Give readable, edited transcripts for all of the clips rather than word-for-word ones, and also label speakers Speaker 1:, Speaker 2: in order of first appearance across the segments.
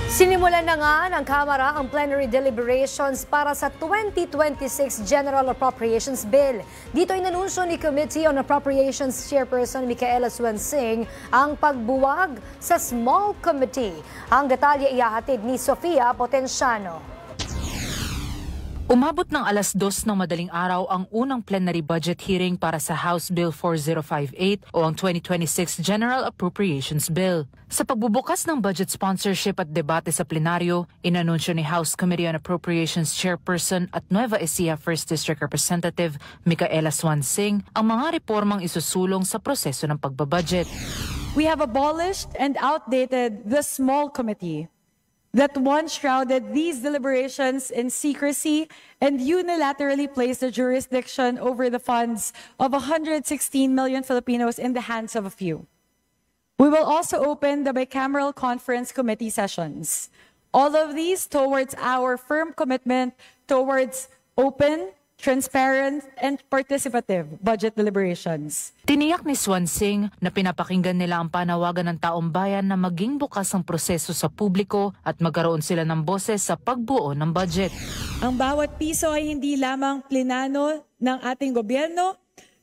Speaker 1: Sinimulan na nga ng Kamara ang plenary deliberations para sa 2026 General Appropriations Bill. Dito inanunsyo ni Committee on Appropriations Chairperson Micaela Suansing ang pagbuwag sa small committee. Ang detalye ihahatid ni Sofia Potenciano.
Speaker 2: Umabot ng 2:00 ng madaling araw ang unang plenary budget hearing para sa House Bill 4058 o ang 2026 General Appropriations Bill. Sa pagbubukas ng budget sponsorship at debate sa plenaryo, inanunsyo ni House Committee on Appropriations Chairperson at Nueva Ecija 1st District Representative Micaela Suansing ang mga reformang isusulong sa proseso ng pagbabudget.
Speaker 3: We have abolished and outdated the small committee that once shrouded these deliberations in secrecy and unilaterally placed the jurisdiction over the funds of 116 million Filipinos in the hands of a few. We will also open the bicameral conference committee sessions. All of these towards our firm commitment towards open, transparent, and participative budget deliberations.
Speaker 2: Tiniyak ni Suansing na pinapakinggan nila ang panawagan ng taong bayan na maging bukas ang proseso sa publiko at magkaroon sila ng boses sa pagbuo ng budget.
Speaker 3: Ang bawat piso ay hindi lamang plinano ng ating gobyerno,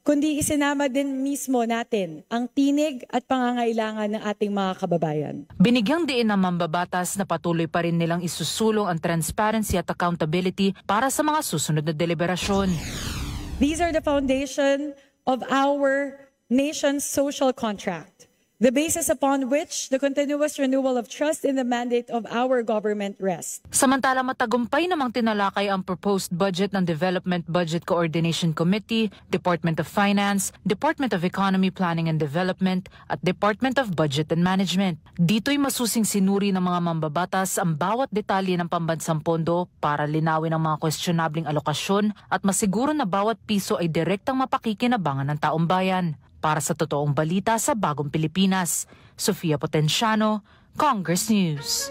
Speaker 3: kundi isinama din mismo natin ang tinig at pangangailangan ng ating mga kababayan.
Speaker 2: Binigyang diin ng mambabatas na patuloy pa rin nilang isusulong ang transparency at accountability para sa mga susunod na deliberasyon.
Speaker 3: These are the foundation of our nation's social contract, the basis upon which the continuous renewal of trust in the mandate of our government rests.
Speaker 2: Samantala matagumpay namang tinalakay ang proposed budget ng Development Budget Coordination Committee, Department of Finance, Department of Economy, Planning and Development at Department of Budget and Management. Dito'y masusing sinuri ng mga mambabatas ang bawat detalye ng pambansang pondo para linawin ang mga questionabling alokasyon at masiguro na bawat piso ay direktang mapakikinabangan ng taong bayan. Para sa totoong balita sa Bagong Pilipinas, Sofia Potenciano, Congress News.